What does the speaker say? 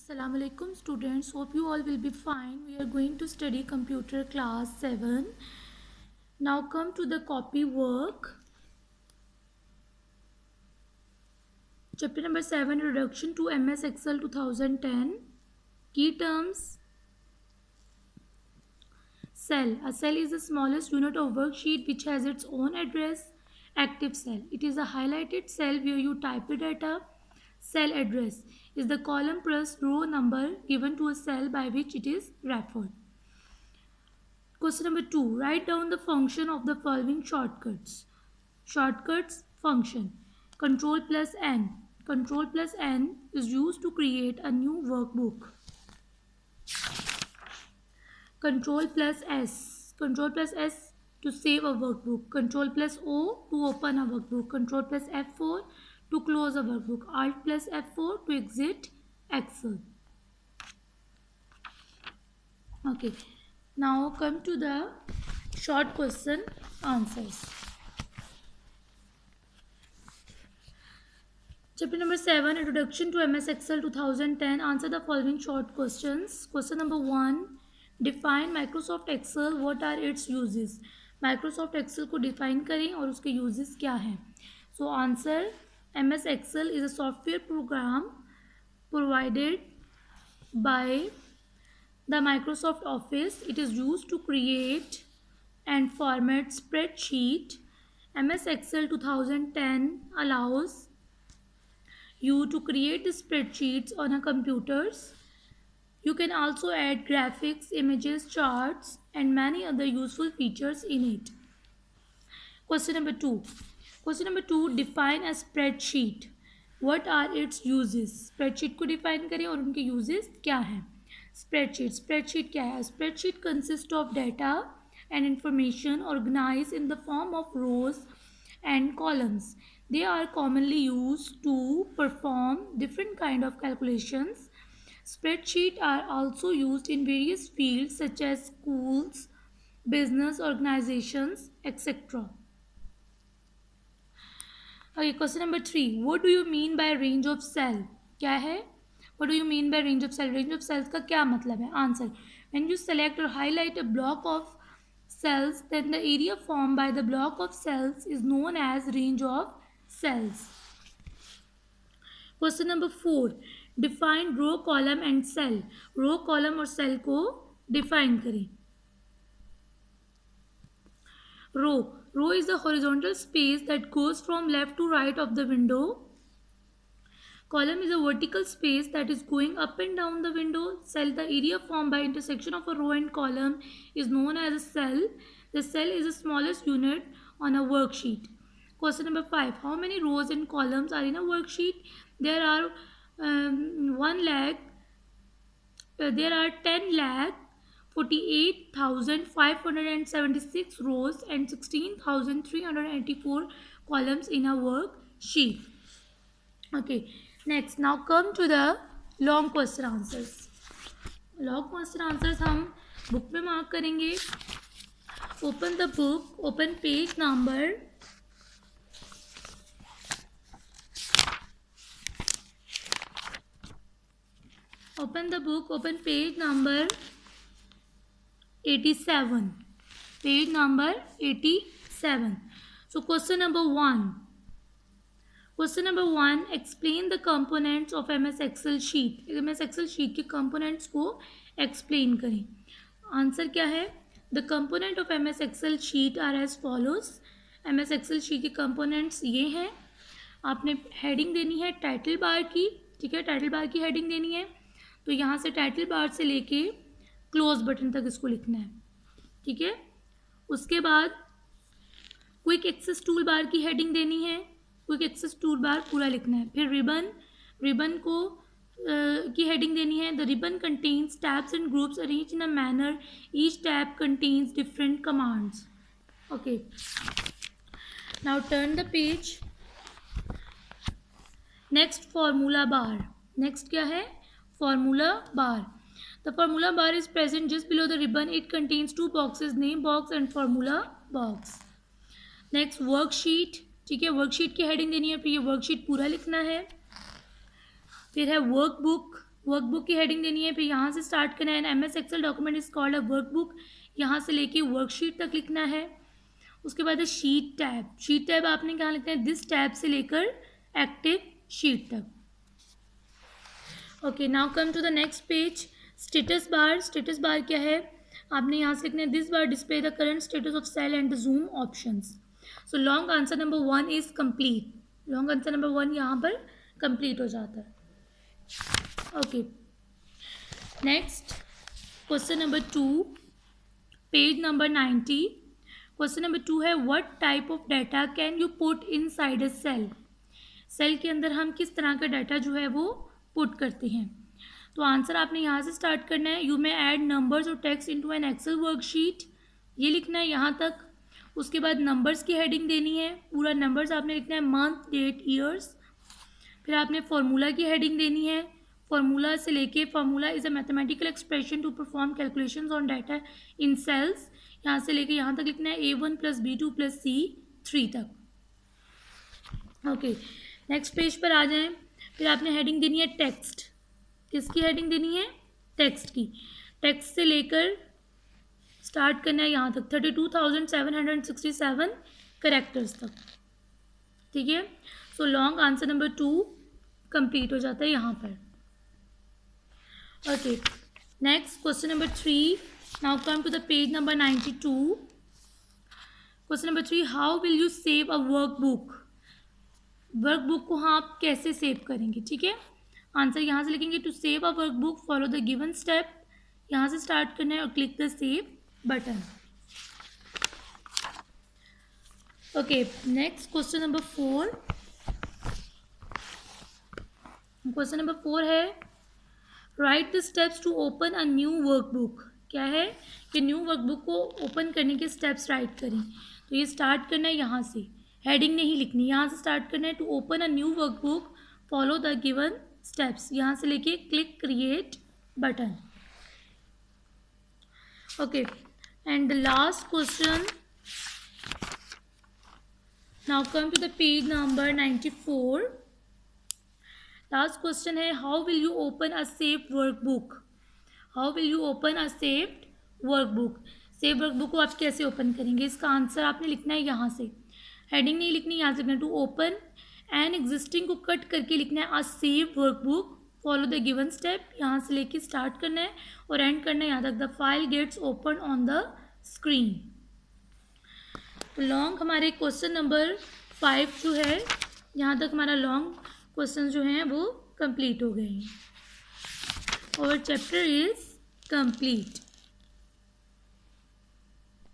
Assalamu alaikum students, hope you all will be fine. We are going to study computer class 7. Now come to the copy work. Chapter number 7, Introduction to MS Excel 2010. Key terms. Cell. A cell is the smallest unit of worksheet which has its own address. Active cell. It is a highlighted cell where you type the data. Cell address is the column plus row number given to a cell by which it is referred. Question number 2. Write down the function of the following shortcuts. Shortcuts function. Control plus N. Control plus N is used to create a new workbook. Control plus S. Control plus S to save a workbook. Control plus O to open a workbook. Control plus F4 to close a workbook. Alt plus F4 to exit Excel. Okay. Now come to the short question answers. Chapter number 7, Introduction to MS Excel 2010. Answer the following short questions. Question number 1. Define Microsoft Excel. What are its uses? Microsoft Excel को define करें और उसके uses क्या हैं? So answer, MS Excel is a software program provided by the Microsoft Office. It is used to create and format spreadsheet. MS Excel 2010 allows you to create the spreadsheets on a computers. You can also add graphics, images, charts, and many other useful features in it. Question number 2. Question number 2. Define a spreadsheet. What are its uses? Spreadsheet को define करें और उनके uses क्या हैं? Spreadsheet क्या है? Spreadsheet consists of data and information organized in the form of rows and columns. They are commonly used to perform different kind of calculations. Spreadsheets are also used in various fields such as schools, business organizations, etc. Okay, question number 3. What do you mean by range of cell? क्या है? What do you mean by range of cell? Range of cells का क्या मतलब है? Answer. When you select or highlight a block of cells, then the area formed by the block of cells is known as range of cells. Question number 4. Define row, column and cell. Row, column और cell को define करें. Row. Row is the horizontal space that goes from left to right of the window. Column is a vertical space that is going up and down the window. Cell, the area formed by intersection of a row and column, is known as a cell. The cell is the smallest unit on a worksheet. Question number 5. How many rows and columns are in a worksheet? There are 10,48,576 rows and 16,384 columns in a worksheet. Okay. Next, now come to the long question answers. Long question answers हम book में mark करेंगे. Open the book. Open page number 87. Page number 87. So question number 1. Question number 1. Explain the components of MS Excel sheet. MS Excel sheet के components को explain करें. Answer क्या है? The component of MS Excel sheet are as follows. MS Excel sheet के components ये हैं. आपने heading देनी है title bar की. ठीक है, title bar की heading देनी है. तो यहाँ से टाइटल बार से लेके क्लोज बटन तक इसको लिखना है. ठीक है, उसके बाद क्विक एक्सेस टूल बार की हेडिंग देनी है. क्विक एक्सेस टूल बार पूरा लिखना है. फिर रिबन को की हेडिंग देनी है. The ribbon contains tabs and groups arrange in a manner. Each tab contains different commands. Okay, now turn the page. Next formula bar. Next क्या है? Formula bar. The formula bar is present just below the ribbon. It contains two boxes, name box and formula box. Next, worksheet. ठीक है, worksheet की heading देनी है. फिर ये worksheet पूरा लिखना है. फिर है वर्कबुक. वर्कबुक की हेडिंग देनी है, फिर यहाँ से स्टार्ट करना है। An MS Excel document is called a workbook, यहाँ से लेके वर्कशीट तक लिखना है। उसके बाद है शीट टैब। शीट टैब आपने क्या लिखना है, दिस टैब से लेकर एक्टिव शीट तक। Okay, now come to the next page, status bar. Status bar क्या है, आपने यहाँ से लिखना है this bar display the current status of cell and the zoom options. So long answer number 1 is complete. Long answer number 1 यहाँ पर complete हो जाता है। Okay, next question number 2, page number 90। Question number 2 है what type of data can you put inside a cell. Cell के अंदर हम किस तरह का डाटा जो है वो पुट करते हैं। तो आंसर आपने यहाँ से स्टार्ट करना है। यू मे ऐड नंबर्स और text into an Excel worksheet, ये लिखना है यहाँ तक। उसके बाद नंबर्स की हेडिंग देनी है, पूरा नंबर्स आपने लिखना है, मंथ, डेट, ईयर्स। फिर आपने फार्मूला की हेडिंग देनी है। फार्मूला से लेके, formula is a mathematical expression to perform calculations on data in cells, यहाँ से लेके यहाँ तक लिखना है A1 + B2 + C3 तक। ओके, नेक्स्ट पेज पर आ जाएं। फिर आपने हेडिंग देनी है टेक्स्ट। किसकी हेडिंग देनी है, टेक्स्ट की। टेक्स्ट से लेकर स्टार्ट करना है यहाँ तक 32,767 कैरेक्टर्स तक, ठीक है। So long answer number 2 complete हो जाता है यहाँ पर। Okay, next question number 3। Now come to the page number 92। Question number 3, how will you save a workbook. Workbook को आप कैसे सेव करेंगे, ठीक है। आंसर यहाँ से लिखेंगे to save a workbook follow the given step, यहाँ से स्टार्ट करना है और click the save button. Okay, next question number 4। Question number 4 है write the steps to open a new workbook. क्या है कि न्यू वर्कबुक को ओपन करने के स्टेप्स राइट करें। तो ये स्टार्ट करना है यहाँ से, हेडिंग नहीं लिखनी, यहाँ से स्टार्ट करना है to open a new workbook follow the given steps, यहाँ से लेके click create button. Okay, and the last question, now come to the page number 94। Last question है how will you open a saved workbook. How will you open a saved workbook. Save workbook को आप कैसे open करेंगे, इसका answer आपने लिखना है यहाँ से, हेडिंग नहीं लिखनी, यहाँ से लिखना है टू ओपन एन एग्जिस्टिंग को कट करके लिखना है a save workbook follow the given step, यहाँ से लेके स्टार्ट करना है और एंड करना है यहाँ तक the file gets open on the screen. तो लॉन्ग हमारे क्वेश्चन नंबर 5 जो है, यहाँ तक हमारा लॉन्ग क्वेश्चन जो हैं वो कंप्लीट हो गए हैं। और चैप्टर इज कंप्लीट।